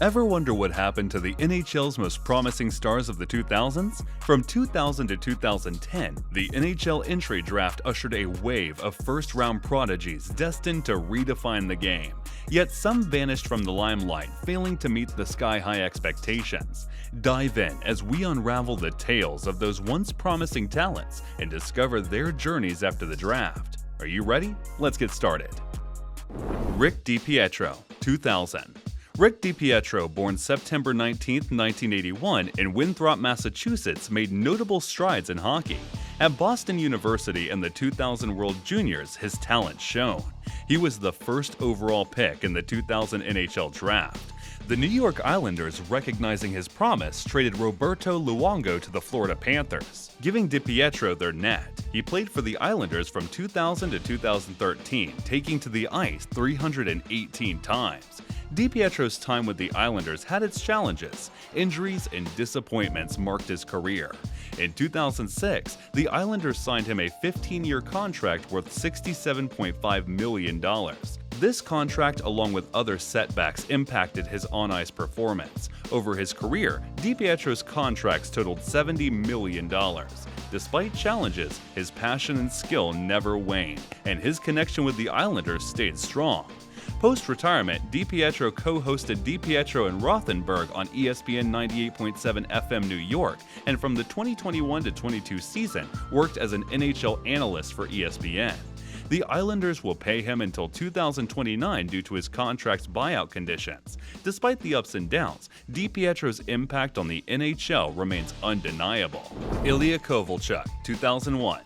Ever wonder what happened to the NHL's most promising stars of the 2000s? From 2000 to 2010, the NHL entry draft ushered a wave of first-round prodigies destined to redefine the game. Yet some vanished from the limelight, failing to meet the sky-high expectations. Dive in as we unravel the tales of those once promising talents and discover their journeys after the draft. Are you ready? Let's get started. Rick DiPietro, 2000. Rick DiPietro, born September 19, 1981 in Winthrop, Massachusetts, made notable strides in hockey. At Boston University and the 2000 World Juniors, his talent shone. He was the first overall pick in the 2000 NHL Draft. The New York Islanders, recognizing his promise, traded Roberto Luongo to the Florida Panthers, giving DiPietro their net. He played for the Islanders from 2000 to 2013, taking to the ice 318 times. DiPietro's time with the Islanders had its challenges. Injuries and disappointments marked his career. In 2006, the Islanders signed him a 15-year contract worth $67.5 million. This contract, along with other setbacks, impacted his on-ice performance. Over his career, DiPietro's contracts totaled $70 million. Despite challenges, his passion and skill never waned, and his connection with the Islanders stayed strong. Post-retirement, DiPietro co-hosted DiPietro and Rothenberg on ESPN 98.7 FM New York, and from the 2021-22 season, worked as an NHL analyst for ESPN. The Islanders will pay him until 2029 due to his contract's buyout conditions. Despite the ups and downs, DiPietro's impact on the NHL remains undeniable. Ilya Kovalchuk, 2001.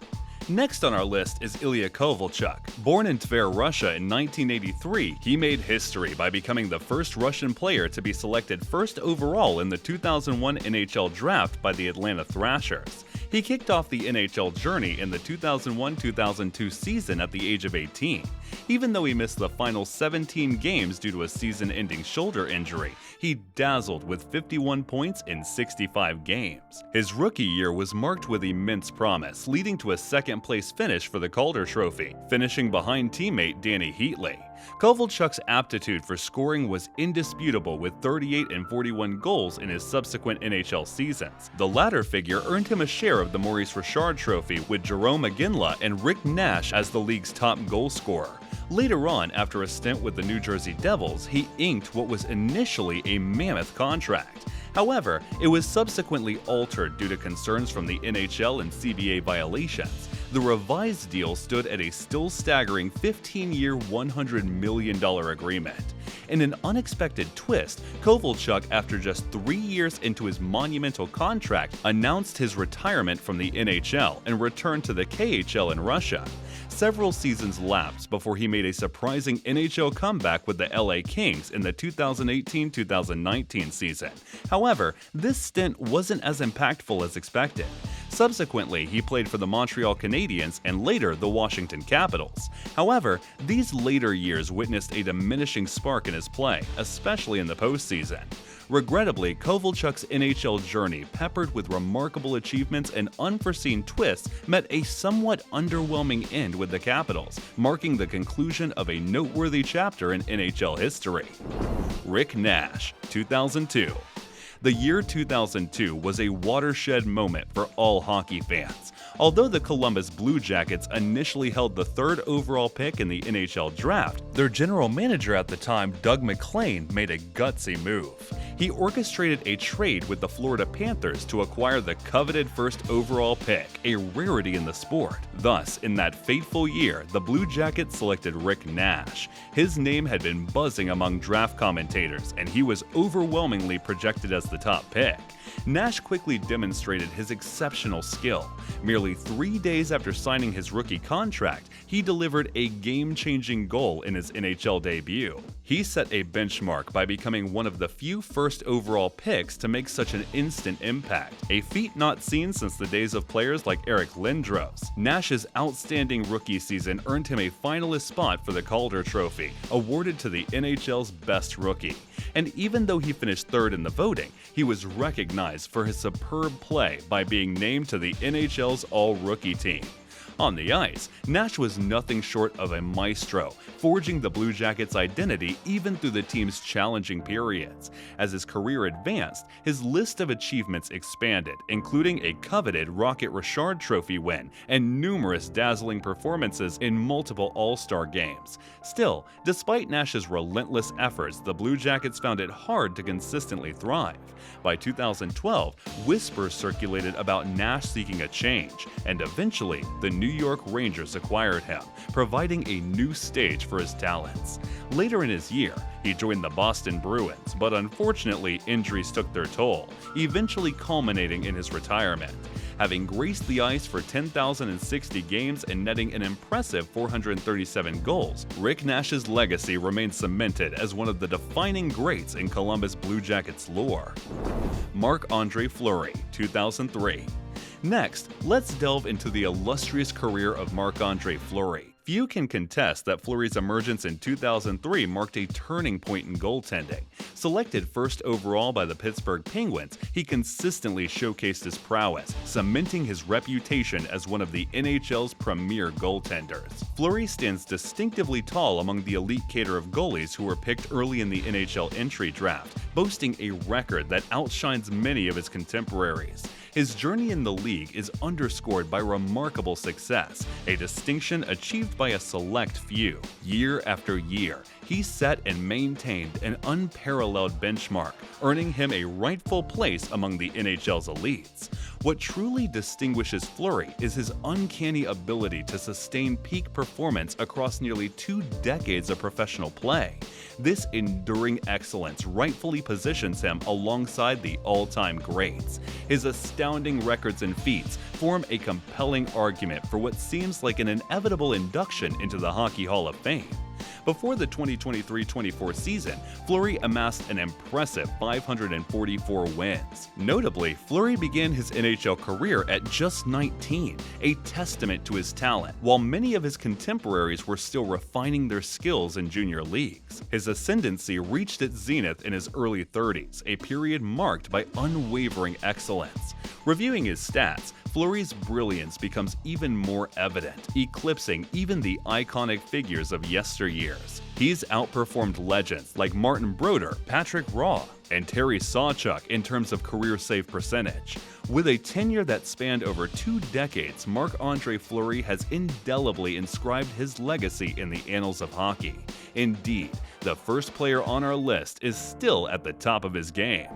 Next on our list is Ilya Kovalchuk. Born in Tver, Russia in 1983, he made history by becoming the first Russian player to be selected first overall in the 2001 NHL Draft by the Atlanta Thrashers. He kicked off the NHL journey in the 2001-2002 season at the age of 18. Even though he missed the final 17 games due to a season-ending shoulder injury, he dazzled with 51 points in 65 games. His rookie year was marked with immense promise, leading to a second-place finish for the Calder Trophy, finishing behind teammate Danny Heatley. Kovalchuk's aptitude for scoring was indisputable with 38 and 41 goals in his subsequent NHL seasons. The latter figure earned him a share of the Maurice Richard Trophy with Jerome Iginla and Rick Nash as the league's top goal scorer. Later on, after a stint with the New Jersey Devils, he inked what was initially a mammoth contract. However, it was subsequently altered due to concerns from the NHL and CBA violations. The revised deal stood at a still staggering 15-year, $100 million agreement. In an unexpected twist, Kovalchuk, after just 3 years into his monumental contract, announced his retirement from the NHL and returned to the KHL in Russia. Several seasons lapsed before he made a surprising NHL comeback with the LA Kings in the 2018-2019 season. However, this stint wasn't as impactful as expected. Subsequently, he played for the Montreal Canadiens and later the Washington Capitals. However, these later years witnessed a diminishing spark in his play, especially in the postseason. Regrettably, Kovalchuk's NHL journey, peppered with remarkable achievements and unforeseen twists, met a somewhat underwhelming end with the Capitals, marking the conclusion of a noteworthy chapter in NHL history. Rick Nash, 2002. The year 2002 was a watershed moment for all hockey fans. Although the Columbus Blue Jackets initially held the third overall pick in the NHL Draft, their general manager at the time, Doug MacLean, made a gutsy move. He orchestrated a trade with the Florida Panthers to acquire the coveted first overall pick, a rarity in the sport. Thus, in that fateful year, the Blue Jackets selected Rick Nash. His name had been buzzing among draft commentators, and he was overwhelmingly projected as the top pick. Nash quickly demonstrated his exceptional skill. Merely 3 days after signing his rookie contract, he delivered a game-changing goal in his NHL debut. He set a benchmark by becoming one of the few first overall picks to make such an instant impact, a feat not seen since the days of players like Eric Lindros. Nash's outstanding rookie season earned him a finalist spot for the Calder Trophy, awarded to the NHL's best rookie. And even though he finished third in the voting, he was recognized for his superb play by being named to the NHL's All-Rookie team. On the ice, Nash was nothing short of a maestro, forging the Blue Jackets' identity even through the team's challenging periods. As his career advanced, his list of achievements expanded, including a coveted Rocket Richard Trophy win and numerous dazzling performances in multiple All-Star games. Still, despite Nash's relentless efforts, the Blue Jackets found it hard to consistently thrive. By 2012, whispers circulated about Nash seeking a change, and eventually, the New York Rangers acquired him, providing a new stage for his talents. Later in his year, he joined the Boston Bruins, but unfortunately, injuries took their toll, eventually culminating in his retirement. Having graced the ice for 10,060 games and netting an impressive 437 goals, Rick Nash's legacy remains cemented as one of the defining greats in Columbus Blue Jackets lore. Marc-André Fleury, 2003. Next, let's delve into the illustrious career of Marc-André Fleury. Few can contest that Fleury's emergence in 2003 marked a turning point in goaltending. Selected first overall by the Pittsburgh Penguins, he consistently showcased his prowess, cementing his reputation as one of the NHL's premier goaltenders. Fleury stands distinctively tall among the elite cadre of goalies who were picked early in the NHL entry draft, boasting a record that outshines many of his contemporaries. His journey in the league is underscored by remarkable success, a distinction achieved by a select few. Year after year, he set and maintained an unparalleled benchmark, earning him a rightful place among the NHL's elites. What truly distinguishes Fleury is his uncanny ability to sustain peak performance across nearly 2 decades of professional play. This enduring excellence rightfully positions him alongside the all-time greats. His astounding records and feats form a compelling argument for what seems like an inevitable induction into the Hockey Hall of Fame. Before the 2023-24 season, Fleury amassed an impressive 544 wins. Notably, Fleury began his NHL career at just 19, a testament to his talent, while many of his contemporaries were still refining their skills in junior leagues. His ascendancy reached its zenith in his early 30s, a period marked by unwavering excellence. Reviewing his stats, Fleury's brilliance becomes even more evident, eclipsing even the iconic figures of yesteryears. He's outperformed legends like Martin Brodeur, Patrick Roy, and Terry Sawchuk in terms of career save percentage. With a tenure that spanned over 2 decades, Marc-André Fleury has indelibly inscribed his legacy in the annals of hockey. Indeed, the first player on our list is still at the top of his game.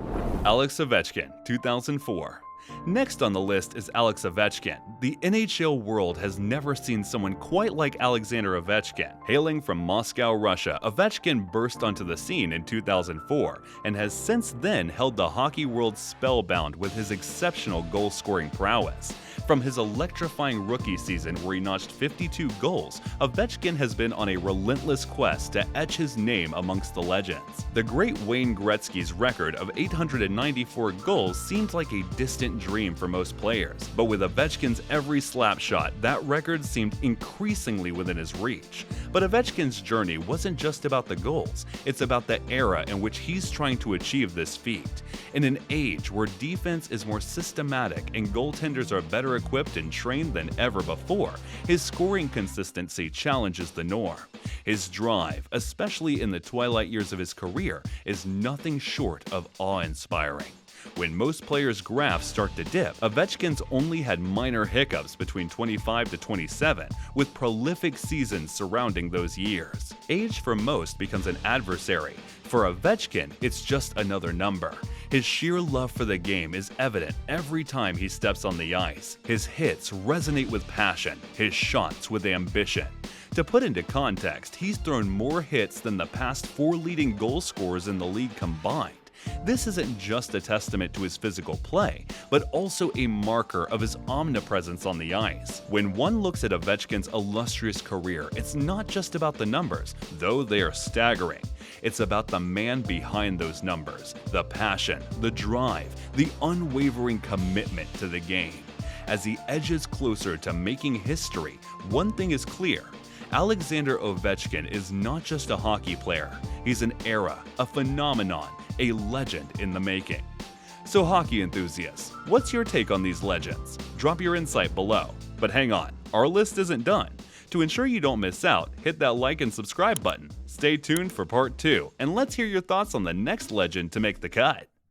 Alex Ovechkin, 2004. Next on the list is Alex Ovechkin. The NHL world has never seen someone quite like Alexander Ovechkin. Hailing from Moscow, Russia, Ovechkin burst onto the scene in 2004 and has since then held the hockey world spellbound with his exceptional goal-scoring prowess. From his electrifying rookie season where he notched 52 goals, Ovechkin has been on a relentless quest to etch his name amongst the legends. The great Wayne Gretzky's record of 894 goals seemed like a distant dream for most players, but with Ovechkin's every slap shot, that record seemed increasingly within his reach. But Ovechkin's journey wasn't just about the goals, it's about the era in which he's trying to achieve this feat. In an age where defense is more systematic and goaltenders are better equipped and trained than ever before, his scoring consistency challenges the norm. His drive, especially in the twilight years of his career, is nothing short of awe-inspiring. When most players' graphs start to dip, Ovechkin's only had minor hiccups between 25 to 27, with prolific seasons surrounding those years. Age for most becomes an adversary. For Ovechkin, it's just another number. His sheer love for the game is evident every time he steps on the ice. His hits resonate with passion, his shots with ambition. To put into context, he's thrown more hits than the past 4 leading goal scorers in the league combined. This isn't just a testament to his physical play, but also a marker of his omnipresence on the ice. When one looks at Ovechkin's illustrious career, it's not just about the numbers, though they are staggering. It's about the man behind those numbers, the passion, the drive, the unwavering commitment to the game. As he edges closer to making history, one thing is clear. Alexander Ovechkin is not just a hockey player, he's an era, a phenomenon, a legend in the making. So hockey enthusiasts, what's your take on these legends? Drop your insight below. But hang on, our list isn't done. To ensure you don't miss out, hit that like and subscribe button. Stay tuned for part 2, and let's hear your thoughts on the next legend to make the cut.